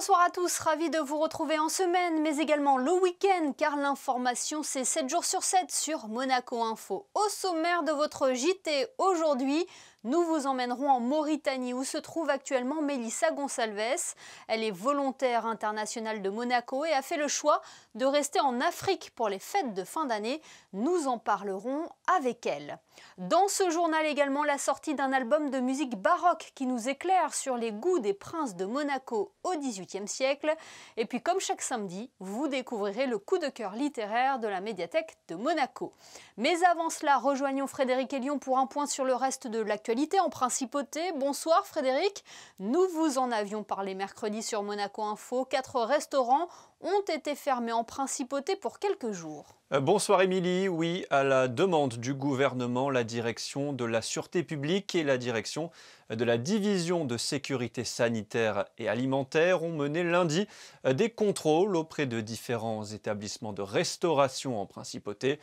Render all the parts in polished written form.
Bonsoir à tous, ravi de vous retrouver en semaine, mais également le week-end, car l'information c'est 7 jours sur 7 sur Monaco Info. Au sommaire de votre JT aujourd'hui, nous vous emmènerons en Mauritanie où se trouve actuellement Melissa Gonçalves. Elle est volontaire internationale de Monaco et a fait le choix de rester en Afrique pour les fêtes de fin d'année. Nous en parlerons avec elle. Dans ce journal également, la sortie d'un album de musique baroque qui nous éclaire sur les goûts des princes de Monaco au XVIIIe siècle. Et puis comme chaque samedi, vous découvrirez le coup de cœur littéraire de la médiathèque de Monaco. Mais avant cela, rejoignons Frédéric et Lyon pour un point sur le reste de l'actualité en principauté. Bonsoir Frédéric, nous vous en avions parlé mercredi sur Monaco Info. 4 restaurants ont été fermés en principauté pour quelques jours. Bonsoir Émilie, oui, à la demande du gouvernement, la direction de la sûreté publique et la direction de la division de sécurité sanitaire et alimentaire ont mené lundi des contrôles auprès de différents établissements de restauration en principauté.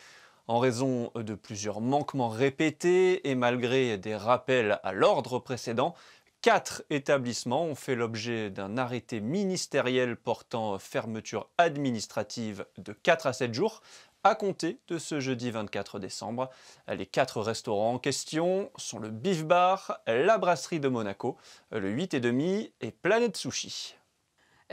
En raison de plusieurs manquements répétés et malgré des rappels à l'ordre précédent, 4 établissements ont fait l'objet d'un arrêté ministériel portant fermeture administrative de 4 à 7 jours à compter de ce jeudi 24 décembre. Les 4 restaurants en question sont le Beef Bar, la Brasserie de Monaco, le 8,5 et Planète Sushi.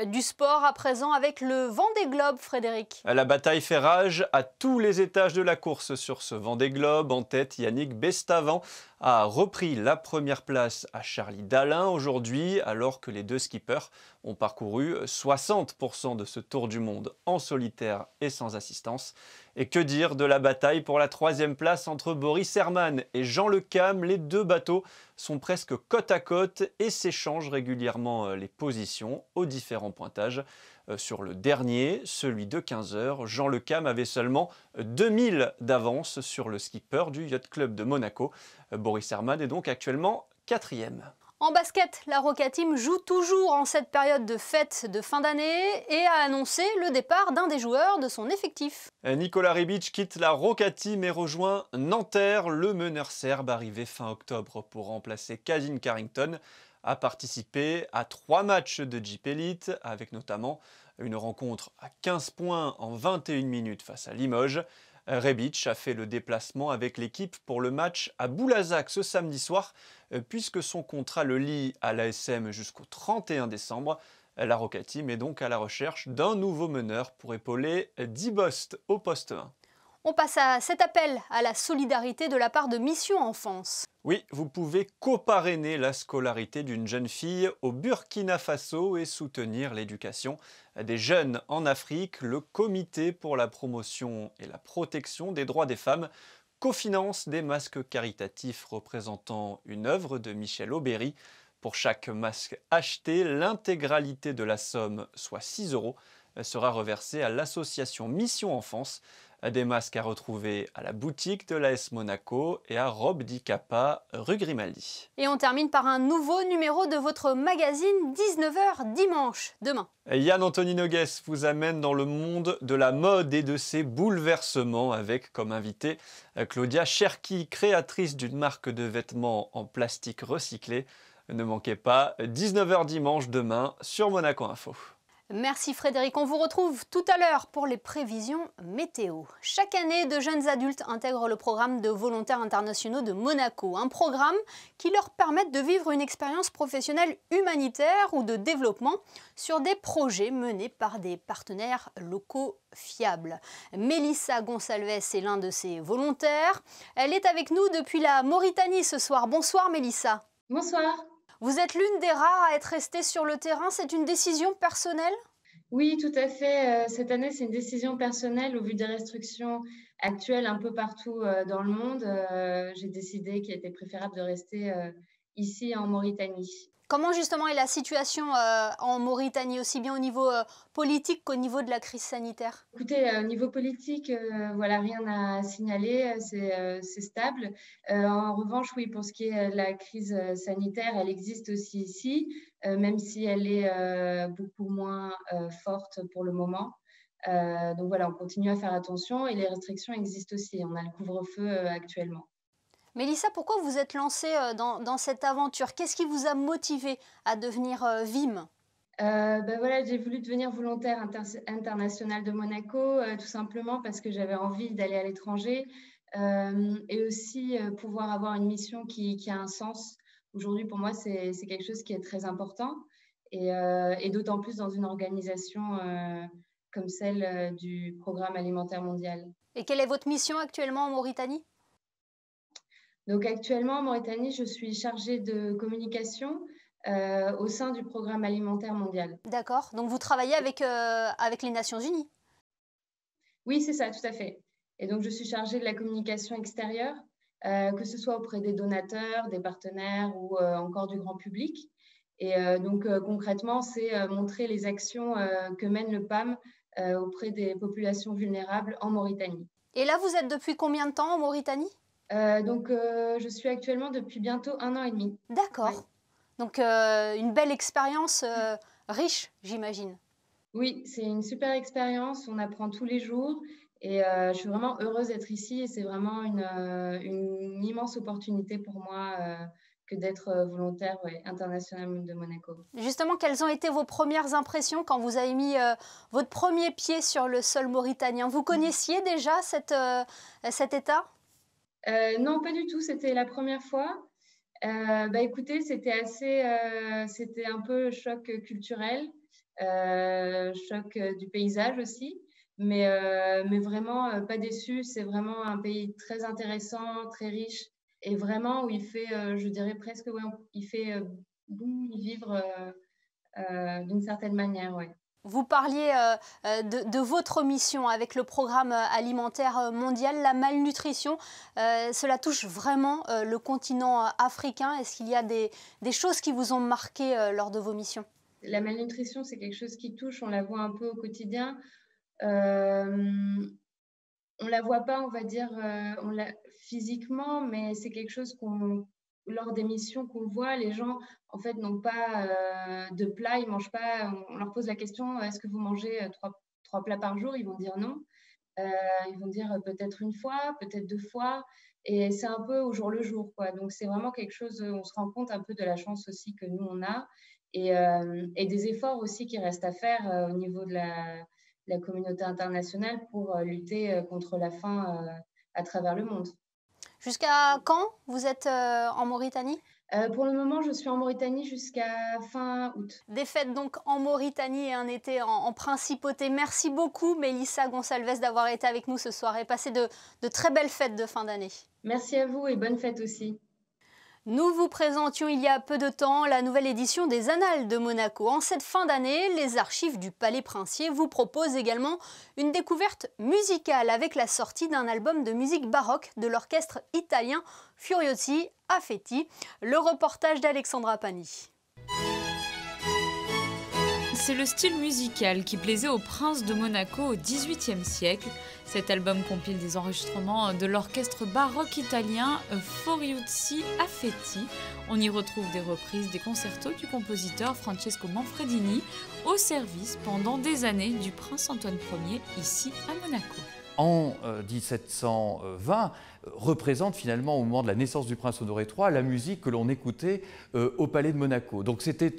Du sport à présent avec le Vendée Globe, Frédéric. La bataille fait rage à tous les étages de la course sur ce Vendée Globe. En tête, Yannick Bestavan a repris la première place à Charlie Dalin aujourd'hui, alors que les deux skippers ont parcouru 60% de ce tour du monde en solitaire et sans assistance. Et que dire de la bataille pour la 3e place entre Boris Herrmann et Jean Le Cam. Les deux bateaux sont presque côte à côte et s'échangent régulièrement les positions aux différents pointages. Sur le dernier, celui de 15 heures, Jean Le Cam avait seulement 2000 d'avance sur le skipper du Yacht Club de Monaco. Boris Herrmann est donc actuellement 4e. En basket, la Roca Team joue toujours en cette période de fête de fin d'année et a annoncé le départ d'un des joueurs de son effectif. Nicolas Rebic quitte la Roca Team et rejoint Nanterre. Le meneur serbe, arrivé fin octobre pour remplacer Kazim Carrington, a participé à 3 matchs de Jeep Elite, avec notamment une rencontre à 15 points en 21 minutes face à Limoges. Rebic a fait le déplacement avec l'équipe pour le match à Boulazac ce samedi soir, puisque son contrat le lie à l'ASM jusqu'au 31 décembre. La Roca Team est donc à la recherche d'un nouveau meneur pour épauler Dibost au poste 1. On passe à cet appel à la solidarité de la part de Mission Enfance. Oui, vous pouvez coparrainer la scolarité d'une jeune fille au Burkina Faso et soutenir l'éducation des jeunes en Afrique. Le Comité pour la promotion et la protection des droits des femmes cofinance des masques caritatifs représentant une œuvre de Michel Aubéry. Pour chaque masque acheté, l'intégralité de la somme, soit 6 €, sera reversée à l'association Mission Enfance. Des masques à retrouver à la boutique de l'AS Monaco et à Robe di Capa, rue Grimaldi. Et on termine par un nouveau numéro de votre magazine 19h dimanche, demain. Yann-Anthony Nogues vous amène dans le monde de la mode et de ses bouleversements avec comme invité Claudia Cherki, créatrice d'une marque de vêtements en plastique recyclé. Ne manquez pas, 19h dimanche demain sur Monaco Info. Merci Frédéric, on vous retrouve tout à l'heure pour les prévisions météo. Chaque année, de jeunes adultes intègrent le programme de volontaires internationaux de Monaco, un programme qui leur permet de vivre une expérience professionnelle humanitaire ou de développement sur des projets menés par des partenaires locaux fiables. Melissa Gonçalves est l'un de ces volontaires. Elle est avec nous depuis la Mauritanie ce soir. Bonsoir Melissa. Bonsoir. Vous êtes l'une des rares à être restée sur le terrain, c'est une décision personnelle ? Oui, tout à fait. Cette année, c'est une décision personnelle au vu des restrictions actuelles un peu partout dans le monde. J'ai décidé qu'il était préférable de rester ici en Mauritanie. Comment justement est la situation en Mauritanie, aussi bien au niveau politique qu'au niveau de la crise sanitaire? Écoutez, au niveau politique, voilà, rien à signaler, c'est stable. En revanche, oui, pour ce qui est de la crise sanitaire, elle existe aussi ici, même si elle est beaucoup moins forte pour le moment. Donc voilà, on continue à faire attention et les restrictions existent aussi. On a le couvre-feu actuellement. Melissa, pourquoi vous êtes lancée dans cette aventure? Qu'est-ce qui vous a motivé à devenir VIM? Voilà, j'ai voulu devenir volontaire internationale de Monaco, tout simplement parce que j'avais envie d'aller à l'étranger, et aussi pouvoir avoir une mission qui a un sens. Aujourd'hui, pour moi, c'est quelque chose qui est très important et d'autant plus dans une organisation comme celle du Programme alimentaire mondial. Et quelle est votre mission actuellement en Mauritanie? Donc actuellement, en Mauritanie, je suis chargée de communication au sein du Programme alimentaire mondial. D'accord. Donc vous travaillez avec les Nations Unies? Oui, c'est ça, tout à fait. Et donc, je suis chargée de la communication extérieure, que ce soit auprès des donateurs, des partenaires ou encore du grand public. Et concrètement, c'est montrer les actions que mène le PAM auprès des populations vulnérables en Mauritanie. Et là, vous êtes depuis combien de temps en Mauritanie? Je suis actuellement depuis bientôt 1 an et demi. D'accord. Ouais. Donc une belle expérience riche, j'imagine. Oui, c'est une super expérience, on apprend tous les jours et je suis vraiment heureuse d'être ici et c'est vraiment une immense opportunité pour moi que d'être volontaire, ouais, internationale de Monaco. Justement, quelles ont été vos premières impressions quand vous avez mis votre premier pied sur le sol mauritanien? Vous connaissiez déjà cet État? Non, pas du tout, c'était la première fois. Écoutez, c'était un peu choc culturel, choc du paysage aussi, mais vraiment pas déçue. C'est vraiment un pays très intéressant, très riche et vraiment où il fait, je dirais presque, ouais, il fait bon y vivre d'une certaine manière, ouais. Vous parliez de votre mission avec le programme alimentaire mondial, la malnutrition. Cela touche vraiment le continent africain. Est-ce qu'il y a des choses qui vous ont marqué lors de vos missions? La malnutrition, c'est quelque chose qui touche, on la voit un peu au quotidien. On la voit pas, on va dire, physiquement, mais c'est quelque chose lors des missions qu'on voit, les gens, en fait, n'ont pas de plat, ils mangent pas. On leur pose la question, est-ce que vous mangez trois plats par jour? Ils vont dire non. Ils vont dire peut-être une fois, peut-être 2 fois, et c'est un peu au jour le jour, quoi. Donc c'est vraiment quelque chose, on se rend compte un peu de la chance aussi que nous on a et des efforts aussi qui restent à faire au niveau de la communauté internationale pour lutter contre la faim à travers le monde. Jusqu'à quand vous êtes en Mauritanie? Pour le moment, je suis en Mauritanie jusqu'à fin août. Des fêtes donc en Mauritanie et un été en principauté. Merci beaucoup Mélissa Gonçalves d'avoir été avec nous ce soir et passé de très belles fêtes de fin d'année. Merci à vous et bonne fête aussi. Nous vous présentions il y a peu de temps la nouvelle édition des Annales de Monaco. En cette fin d'année, les archives du Palais Princier vous proposent également une découverte musicale avec la sortie d'un album de musique baroque de l'orchestre italien Furiosi Affetti. Le reportage d'Alexandra Pani. C'est le style musical qui plaisait au prince de Monaco au XVIIIe siècle. Cet album compile des enregistrements de l'orchestre baroque italien Furiosi Affetti. On y retrouve des reprises des concertos du compositeur Francesco Manfredini au service pendant des années du prince Antoine Ier ici à Monaco. En 1720, représente finalement au moment de la naissance du prince Honoré III la musique que l'on écoutait au palais de Monaco. Donc c'était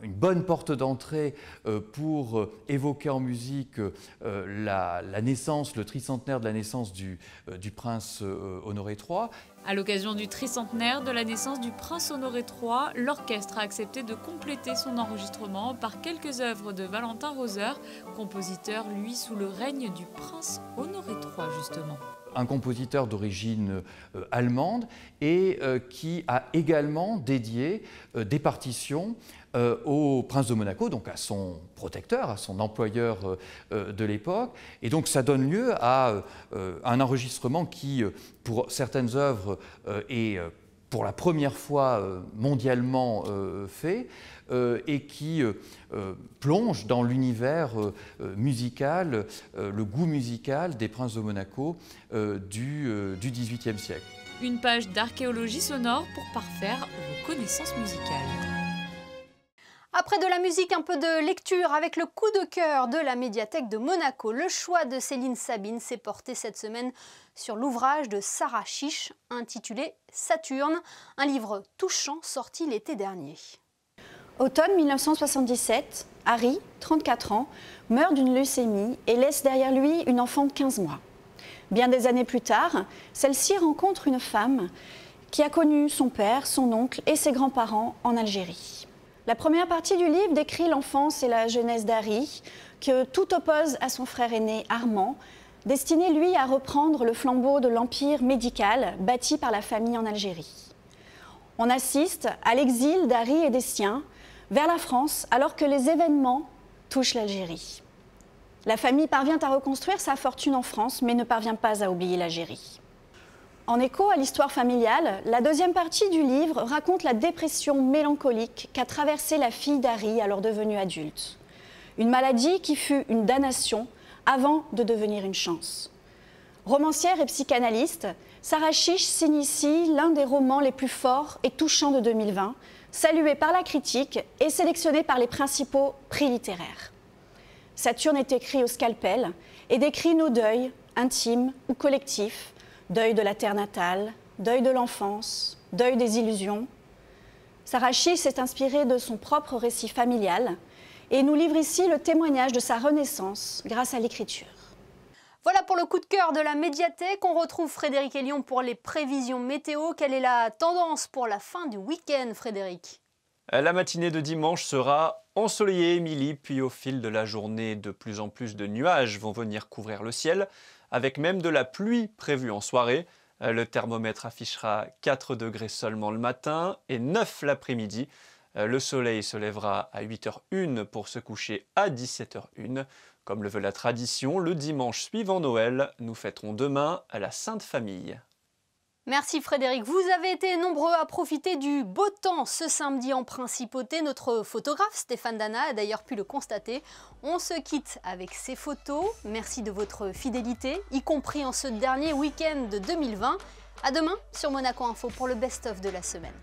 une bonne porte d'entrée pour évoquer en musique la naissance, le tricentenaire de la naissance du prince Honoré III. À l'occasion du tricentenaire de la naissance du prince Honoré III, l'orchestre a accepté de compléter son enregistrement par quelques œuvres de Valentin Roser, compositeur lui sous le règne du prince Honoré III justement. Un compositeur d'origine allemande et qui a également dédié des partitions au prince de Monaco, donc à son protecteur, à son employeur de l'époque. Et donc ça donne lieu à un enregistrement qui, pour certaines œuvres, est pour la première fois mondialement fait et qui plonge dans l'univers musical, le goût musical des princes de Monaco du XVIIIe siècle. Une page d'archéologie sonore pour parfaire vos connaissances musicales. Après de la musique, un peu de lecture avec le coup de cœur de la médiathèque de Monaco. Le choix de Céline Sabine s'est porté cette semaine sur l'ouvrage de Sarah Chiche intitulé Saturne, un livre touchant sorti l'été dernier. Automne 1977, Harry, 34 ans, meurt d'une leucémie et laisse derrière lui une enfant de 15 mois. Bien des années plus tard, celle-ci rencontre une femme qui a connu son père, son oncle et ses grands-parents en Algérie. La première partie du livre décrit l'enfance et la jeunesse d'Harry, que tout oppose à son frère aîné Armand, destiné lui à reprendre le flambeau de l'empire médical bâti par la famille en Algérie. On assiste à l'exil d'Harry et des siens vers la France alors que les événements touchent l'Algérie. La famille parvient à reconstruire sa fortune en France mais ne parvient pas à oublier l'Algérie. En écho à l'histoire familiale, la deuxième partie du livre raconte la dépression mélancolique qu'a traversée la fille d'Harry alors devenue adulte. Une maladie qui fut une damnation avant de devenir une chance. Romancière et psychanalyste, Sarah Chiche signe ici l'un des romans les plus forts et touchants de 2020, salué par la critique et sélectionné par les principaux prix littéraires. Saturne est écrit au scalpel et décrit nos deuils, intimes ou collectifs, deuil de la terre natale, deuil de l'enfance, deuil des illusions. Sarah Chiche s'est inspirée de son propre récit familial et nous livre ici le témoignage de sa renaissance grâce à l'écriture. Voilà pour le coup de cœur de la médiathèque. On retrouve Frédéric Elion pour les prévisions météo. Quelle est la tendance pour la fin du week-end, Frédéric ? La matinée de dimanche sera ensoleillée, Émilie, puis au fil de la journée, de plus en plus de nuages vont venir couvrir le ciel, avec même de la pluie prévue en soirée. Le thermomètre affichera 4 degrés seulement le matin et 9 l'après-midi. Le soleil se lèvera à 8h01 pour se coucher à 17h01. Comme le veut la tradition, le dimanche suivant Noël, nous fêterons demain à la Sainte Famille. Merci Frédéric. Vous avez été nombreux à profiter du beau temps ce samedi en Principauté. Notre photographe Stéphane Dana a d'ailleurs pu le constater. On se quitte avec ces photos. Merci de votre fidélité, y compris en ce dernier week-end de 2020. À demain sur Monaco Info pour le best-of de la semaine.